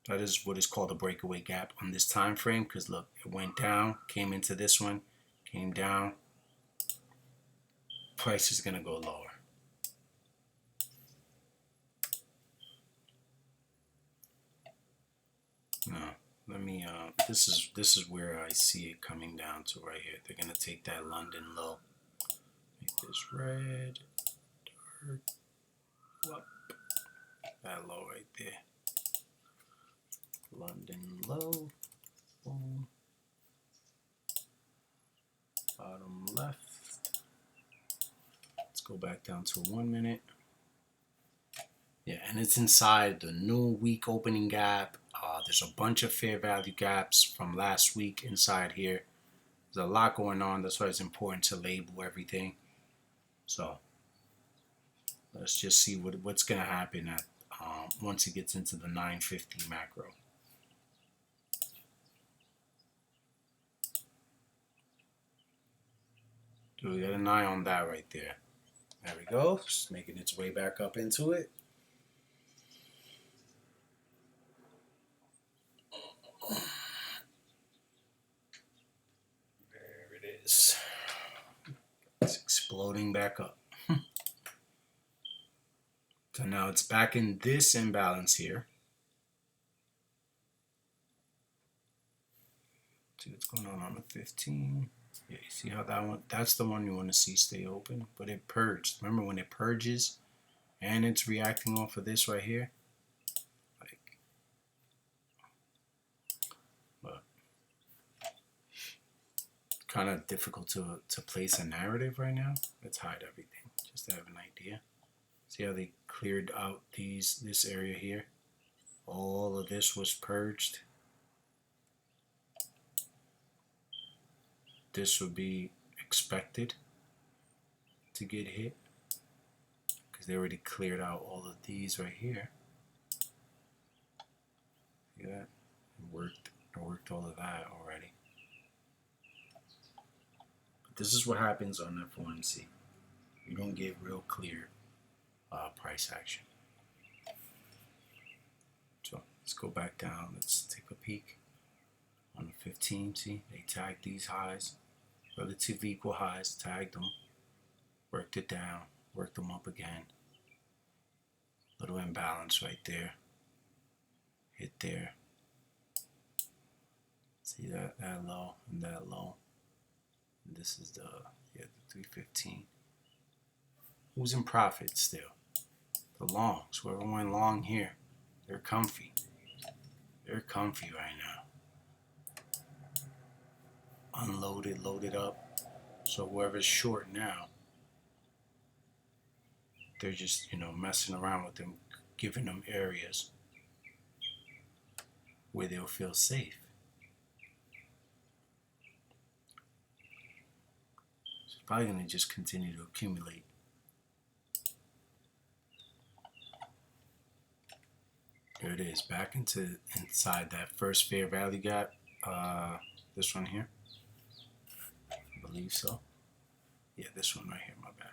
That is what is called a breakaway gap on this time frame, because look, it went down, came into this one, came down. Price is going to go lower. No, let me this is where I see it coming down to right here. They're going to take that London low. Make this red, dark, up. That low right there. London low. Boom. Bottom left. Let's go back down to 1 minute. Yeah, and it's inside the new week opening gap. There's a bunch of fair value gaps from last week inside here. There's a lot going on. That's why it's important to label everything. So let's just see what's going to happen at once it gets into the 950 macro. So we got an eye on that right there. There we go. Just making its way back up into it. There it is. It's exploding back up. So now it's back in this imbalance here. See what's going on the 15. Yeah, you see how that one, that's the one you want to see stay open, but it purged. Remember when it purges and it's reacting off of this right here? Like, but kind of difficult to place a narrative right now. Let's hide everything just to have an idea. See how they cleared out this area here? All of this was purged. This would be expected to get hit because they already cleared out all of these right here. See that? It worked all of that already. But this is what happens on FOMC. You don't get real clear price action. So let's go back down. Let's take a peek on the 15. See, they tagged these highs, relative equal highs, tagged them, worked it down, worked them up again. Little imbalance right there. Hit there. See that low and that low. And this is the 315. Who's in profit still? The longs. Whoever went long here, they're comfy. They're comfy right now. Unloaded, loaded up. So whoever's short now, they're just, messing around with them, giving them areas where they'll feel safe. It's probably going to just continue to accumulate. There it is, back inside that first fair value gap. This one here. I believe so. Yeah, this one right here, my bad.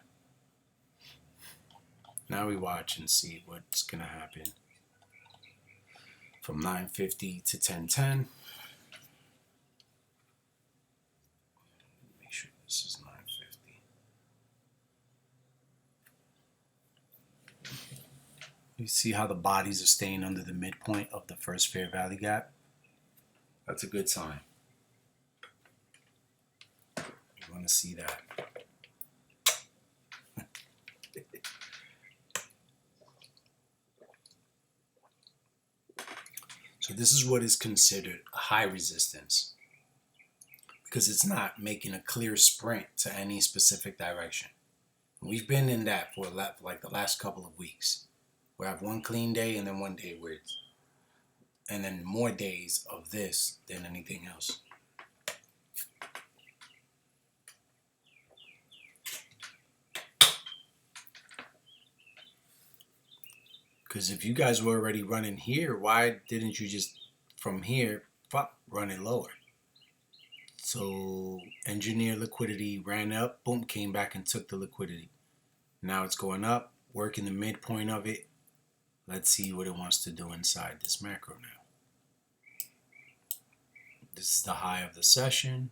Now we watch and see what's going to happen from 950 to 1010. Make sure this is 950. You see how the bodies are staying under the midpoint of the first fair value gap? That's a good sign. You want to see that. So this is what is considered high resistance because it's not making a clear sprint to any specific direction. We've been in that for like the last couple of weeks. We have one clean day and then one day where it's, and then more days of this than anything else. Because if you guys were already running here, why didn't you just from here run it lower? So engineer liquidity ran up, boom, came back and took the liquidity. Now it's going up, working the midpoint of it. Let's see what it wants to do inside this macro now. This is the high of the session.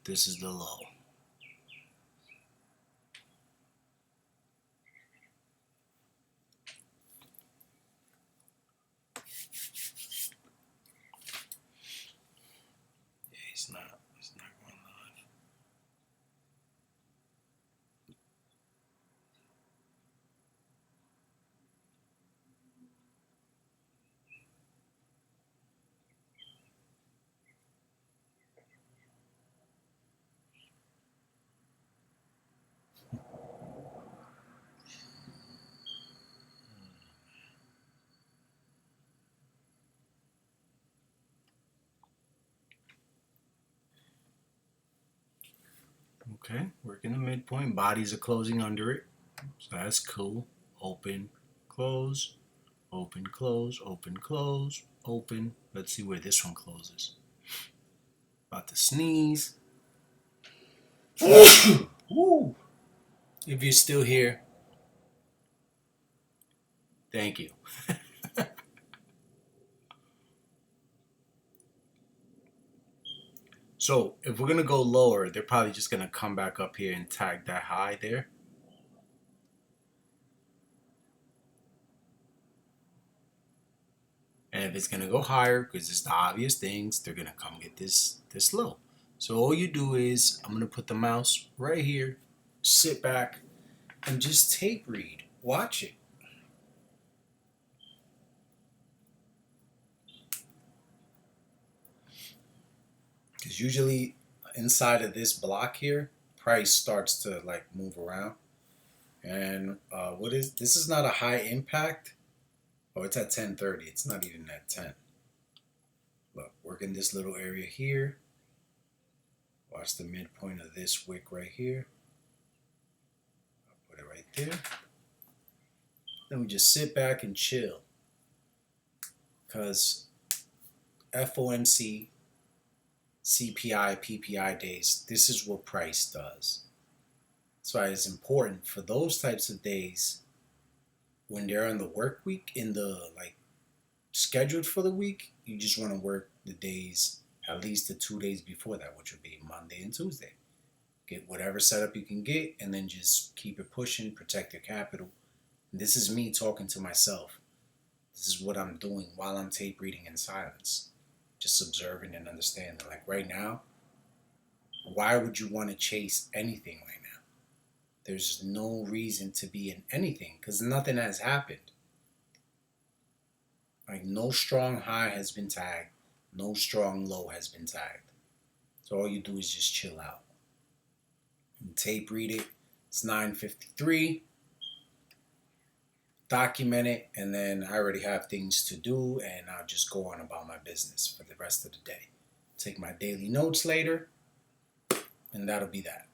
This is the low. Yeah, he's not going live. Okay, working the midpoint. Bodies are closing under it. So that's cool. Open, close, open, close, open, close, open. Let's see where this one closes. About to sneeze. Woo! If you're still here, thank you. So if we're going to go lower, they're probably just going to come back up here and tag that high there. And if it's going to go higher, because it's the obvious things, they're going to come get this low. So all you do is, I'm going to put the mouse right here, sit back, and just tape read. Watch it. Because usually inside of this block here, price starts to like move around. And this is not a high impact. Oh, it's at 10:30. It's not even at 10. Look, working this little area here. Watch the midpoint of this wick right here. I'll put it right there. Then we just sit back and chill. Because FOMC, CPI, PPI days, this is what price does. That's why it's important for those types of days when they're in the work week, in the like scheduled for the week, you just want to work the days, at least the 2 days before that, which would be Monday and Tuesday. Get whatever setup you can get and then just keep it pushing, protect your capital. And this is me talking to myself. This is what I'm doing while I'm tape reading in silence. Just observing and understanding. Like right now, why would you want to chase anything right now? There's no reason to be in anything because nothing has happened. Like no strong high has been tagged. No strong low has been tagged. So all you do is just chill out. And tape read it. It's 9:53. Document it. And then I already have things to do. And I'll just go on about my business for the rest of the day. Take my daily notes later. And that'll be that.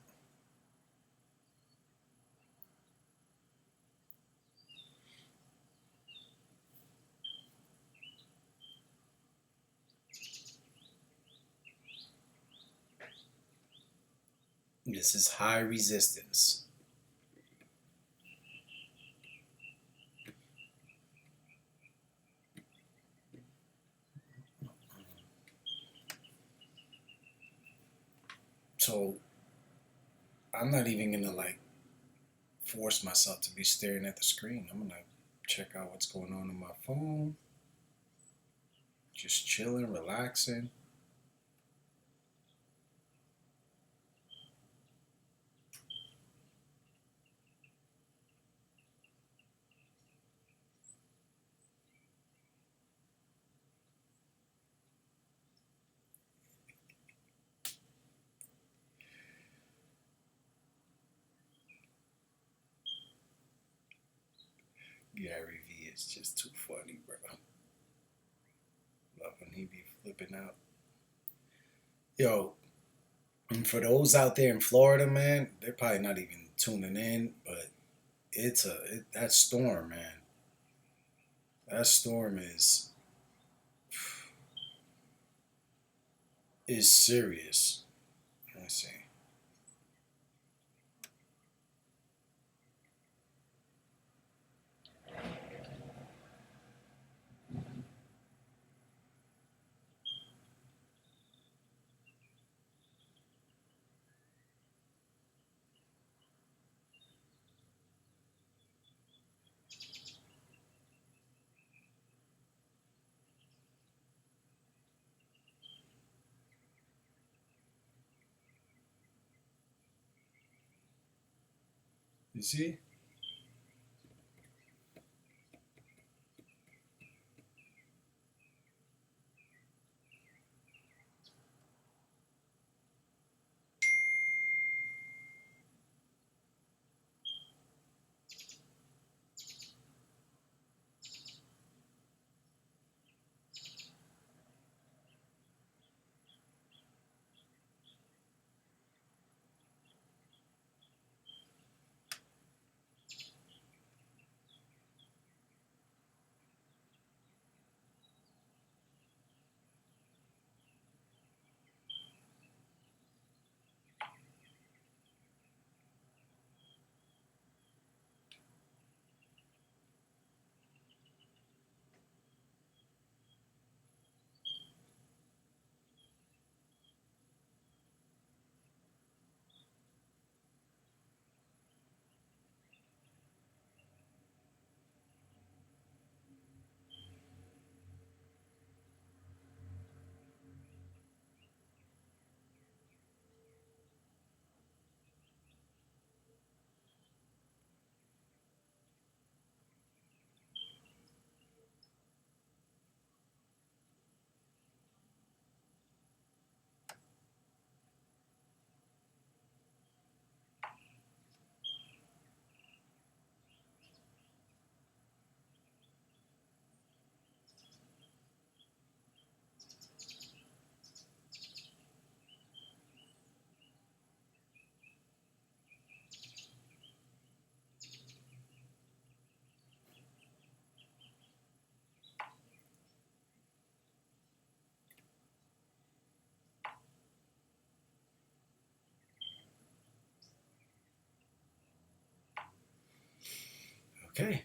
This is high resistance. So I'm not even gonna like force myself to be staring at the screen. I'm gonna check out what's going on my phone. Just chilling, relaxing. Gary V is just too funny, bro. Love when he be flipping out. Yo, and for those out there in Florida, man, they're probably not even tuning in, but that storm, man. That storm is serious. Let's see. You see? Okay.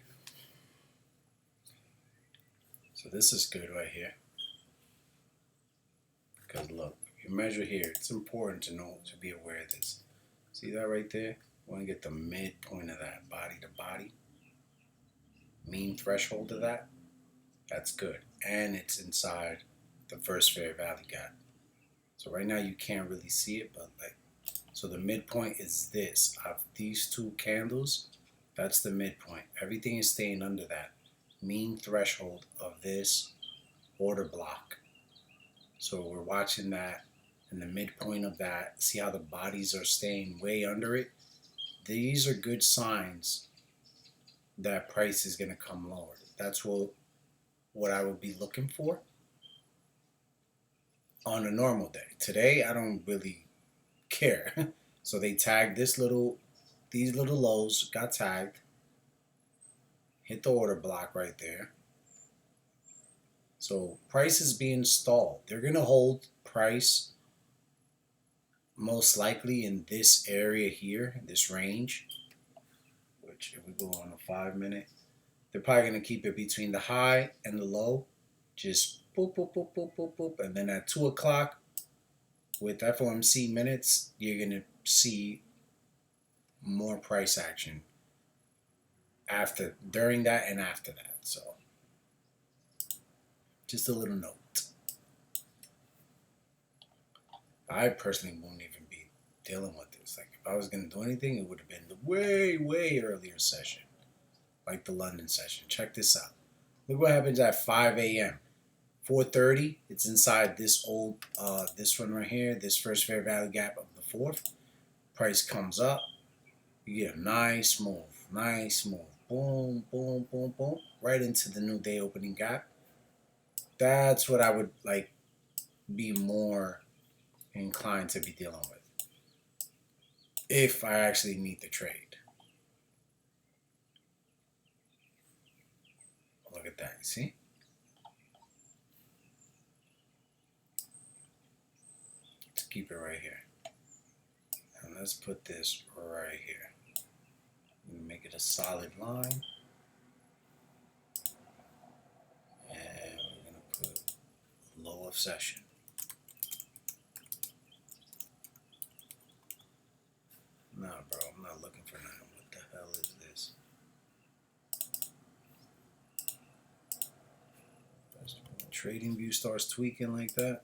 So this is good right here. Because look, you measure here, it's important to know, to be aware of this. See that right there? We want to get the midpoint of that, body to body. Mean threshold of that. That's good. And it's inside the first fair value gap. So right now you can't really see it, but like, so the midpoint is this. Of these two candles, that's the midpoint. Everything is staying under that mean threshold of this order block. So we're watching that and the midpoint of that. See how the bodies are staying way under it? These are good signs that price is going to come lower. That's what I would be looking for on a normal day. Today, I don't really care. So they tagged these little lows, got tagged, hit the order block right there. So price is being stalled. They're going to hold price most likely in this area here, this range, which if we go on a 5 minute, they're probably going to keep it between the high and the low. Just boop, boop, boop, boop, boop, boop. And then at 2 o'clock with FOMC minutes, you're going to see more price action during that and after that. So just a little note. I personally won't even be dealing with this. Like if I was going to do anything, it would have been the way, way earlier session, like the London session. Check this out. Look what happens at 5 a.m. 4:30, it's inside this this one right here, this first fair value gap of the fourth. Price comes up. You get a nice move. Boom, boom, boom, boom. Right into the new day opening gap. That's what I would like be more inclined to be dealing with if I actually need the trade. Look at that, you see? Let's keep it right here. And let's put this right here. Make it a solid line. And we're going to put low of session. Nah, bro, I'm not looking for nothing. What the hell is this? Trading view starts tweaking like that.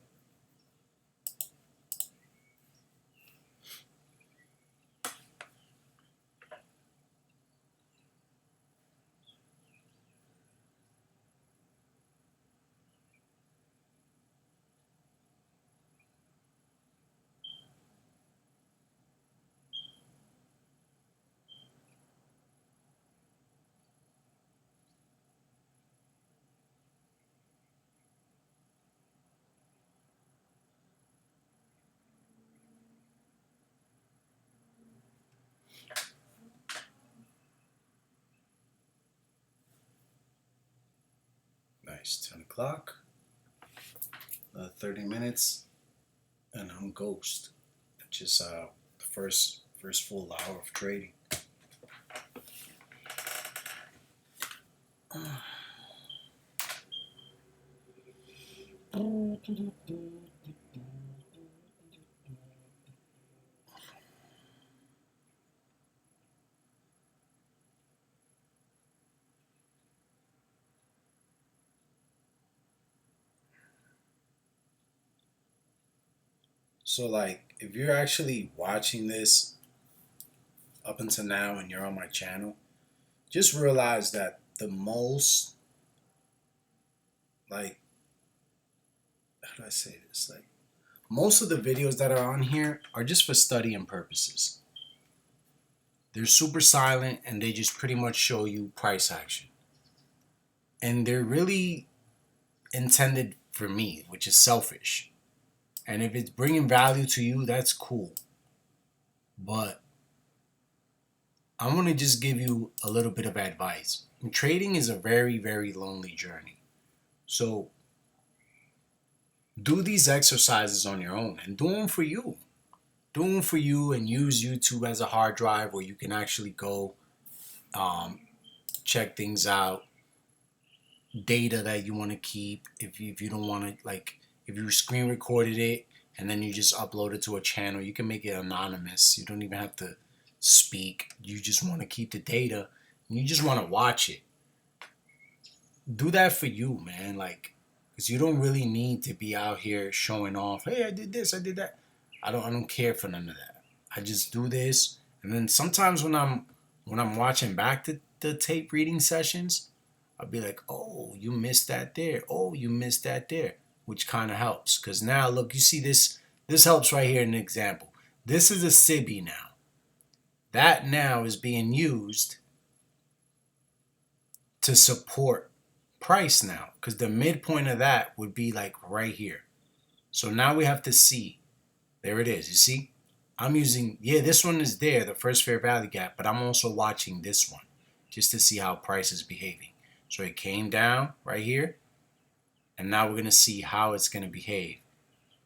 Nice. 10 o'clock. 30 minutes, and I'm ghost. Just the first full hour of trading. So like, if you're actually watching this up until now and you're on my channel, just realize that the most, like, how do I say this? Like, most of the videos that are on here are just for studying purposes. They're super silent and they just pretty much show you price action. And they're really intended for me, which is selfish. And if it's bringing value to you, that's cool. But I'm going to just give you a little bit of advice. And trading is a very, very lonely journey. So do these exercises on your own and do them for you. Do them for you and use YouTube as a hard drive where you can actually go check things out. Data that you want to keep. If you don't want to, like, if you screen recorded it and then you just upload it to a channel, you can make it anonymous. You don't even have to speak. You just want to keep the data and you just want to watch it. Do that for you, man. Like, because you don't really need to be out here showing off. Hey, I did this, I did that. I don't care for none of that. I just do this, and then sometimes when I'm watching back the tape reading sessions, I'll be like, oh, you missed that there. Oh, you missed that there, which kind of helps. Because now, look, you see this. This helps right here in an example. This is a SIBI now. That now is being used to support price now. Because the midpoint of that would be like right here. So now we have to see. There it is. You see? I'm using, this one is there, the first fair value gap. But I'm also watching this one just to see how price is behaving. So it came down right here, and now we're going to see how it's going to behave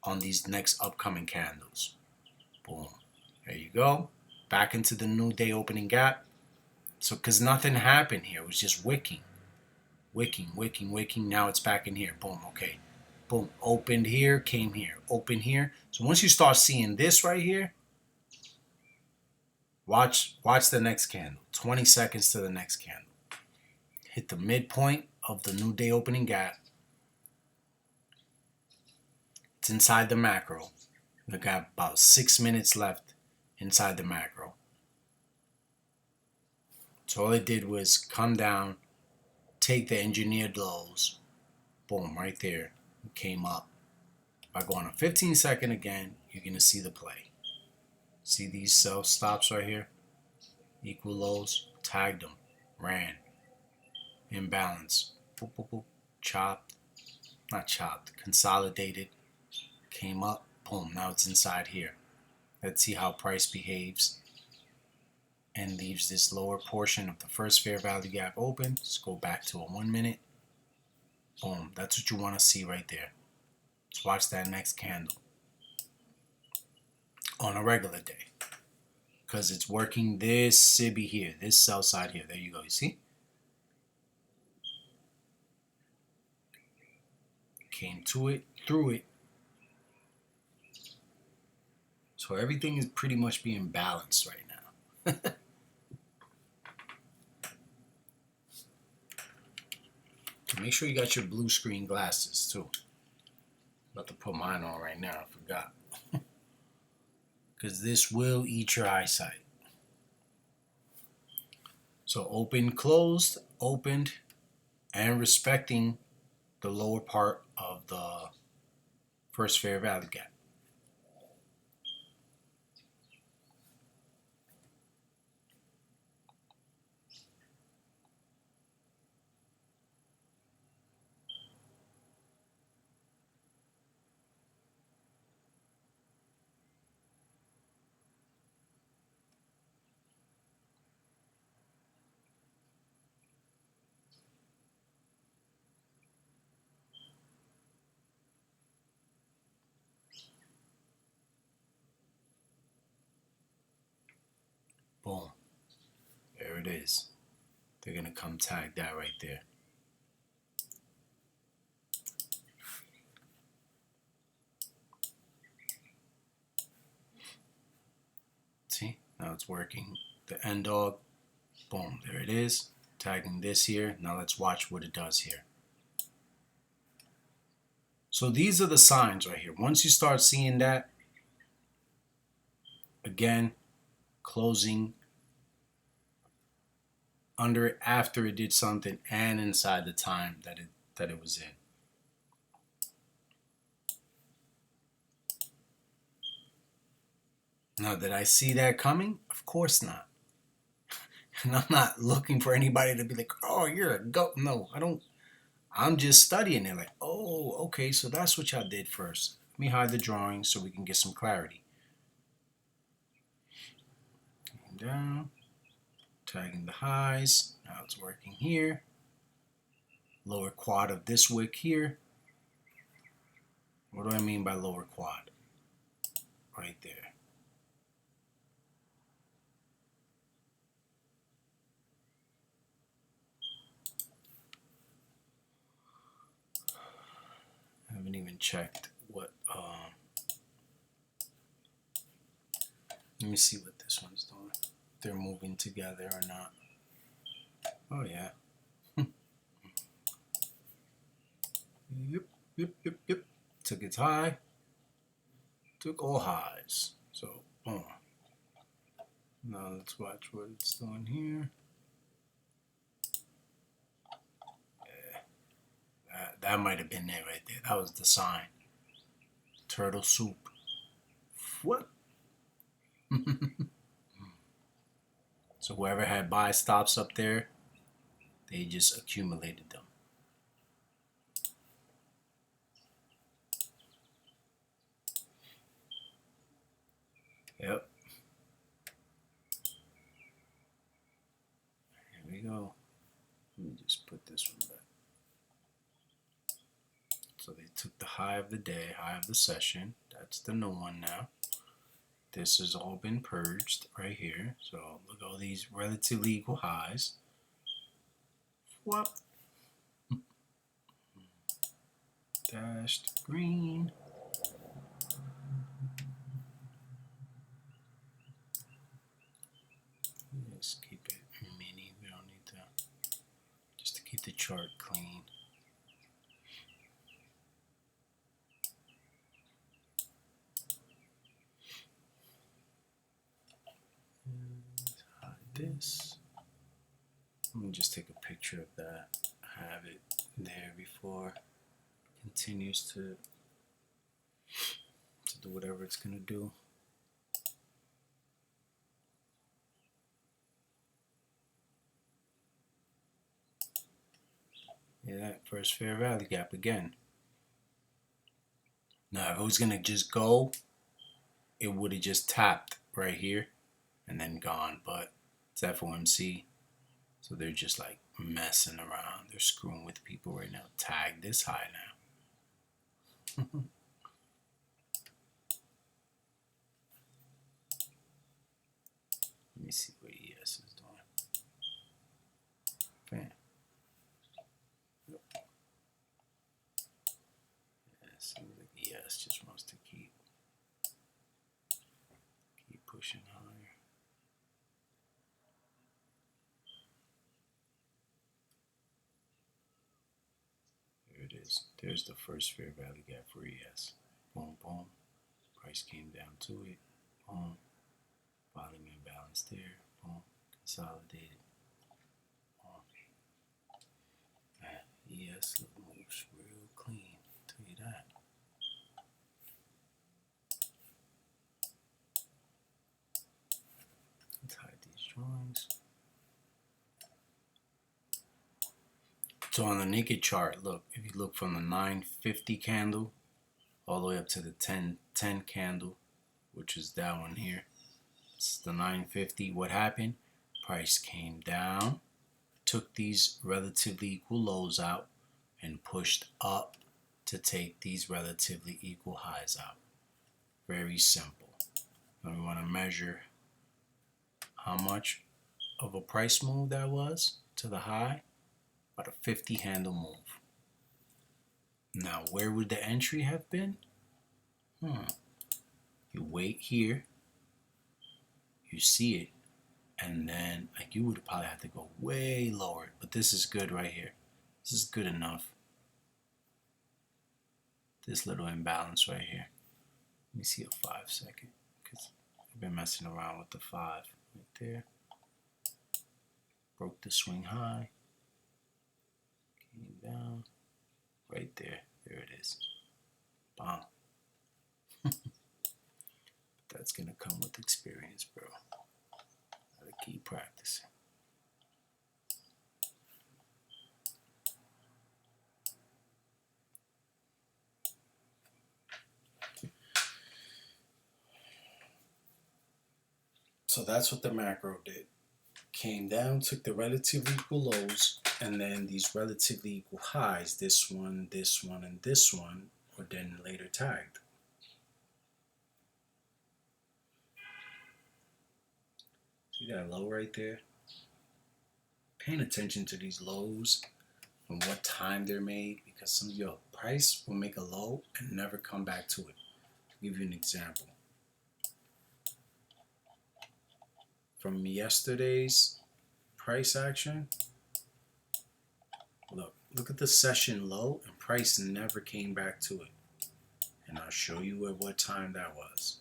on these next upcoming candles. Boom. There you go. Back into the new day opening gap. So because nothing happened here. It was just wicking. Wicking, wicking, wicking. Now it's back in here. Boom. Okay. Boom. Opened here, came here. Open here. So once you start seeing this right here, watch the next candle. 20 seconds to the next candle. Hit the midpoint of the new day opening gap. It's inside the macro. We got about 6 minutes left inside the macro. So all it did was come down, take the engineered lows, boom, right there. It came up. If I go on a 15-second again, you're going to see the play. See these sell stops right here? Equal lows, tagged them, ran. Imbalance. Boop, boop, boop. Chopped. Not chopped. Consolidated. Came up. Boom. Now it's inside here. Let's see how price behaves. And leaves this lower portion of the first fair value gap open. Let's go back to a 1 minute. Boom. That's what you want to see right there. Let's watch that next candle. On a regular day. Because it's working this SIBI here. This sell side here. There you go. You see? Came to it, through it. So everything is pretty much being balanced right now. Make sure you got your blue screen glasses too. I'm about to put mine on right now, I forgot. Because this will eat your eyesight. So open, closed, opened, and respecting the lower part of the first fair value gap. Boom. There it is. They're going to come tag that right there. See, now it's working. The end dog, boom, there it is. Tagging this here. Now let's watch what it does here. So these are the signs right here. Once you start seeing that, again, closing under it after it did something and inside the time that it was in. Now, did I see that coming? Of course not. And I'm not looking for anybody to be like, oh, you're a goat. No, I don't. I'm just studying it. Like, oh, okay, so that's what y'all did first. Let me hide the drawing so we can get some clarity. Down, tagging the highs. Now it's working here. Lower quad of this wick here. What do I mean by lower quad? Right there. I haven't even checked what, let me see what this one's doing. If they're moving together or not. Oh yeah. Yep. Took its high. Took all highs. So, boom. Now let's watch what it's doing here. Yeah. That might have been it right there. That was the sign. Turtle soup. What? So whoever had buy stops up there, they just accumulated them. Yep. Here we go. Let me just put this one back. So they took the high of the day, high of the session. That's the new one now. This has all been purged right here. So look at all these relatively equal highs. What? Dashed green. Let's keep it mini. We don't need to, just to keep the chart clean. Hide this. Let me just take a picture of that. Have it there before it continues to do whatever it's gonna do. Yeah, that first fair value gap again. Now, if it was gonna just go, it would have just tapped right here and then gone. But it's FOMC, so they're just like messing around. They're screwing with people right now. Tag this high now. Let me see what ES is doing. Bam. Yep. Yeah, it seems like ES just wants to keep pushing higher. There it is. There's the first fair value gap for ES. Boom, boom. Price came down to it. Boom. Volume imbalance there. Boom. Consolidated. Boom. ES moves real clean. I'll tell you that. Let's hide these drawings. So on the naked chart, look, if you look from the 950 candle all the way up to the 1010 candle, which is that one here, it's the 950. What happened? Price came down, took these relatively equal lows out, and pushed up to take these relatively equal highs out. Very simple. Now we want to measure how much of a price move that was to the high? About a 50 handle move. Now, where would the entry have been? You wait here, you see it, and then like you would probably have to go way lower, but this is good right here. This is good enough. This little imbalance right here. Let me see a 5 second, because I've been messing around with the 5 right there. Broke the swing high, came down, right there. There it is. Bomb. That's gonna come with experience, bro. Gotta keep practicing. So that's what the macro did. Came down, took the relatively equal lows, and then these relatively equal highs, this one, and this one, were then later tagged. See that low right there? Paying attention to these lows and what time they're made, because some of your price will make a low and never come back to it. I'll give you an example. From yesterday's price action, look at the session low, and price never came back to it. And I'll show you at what time that was.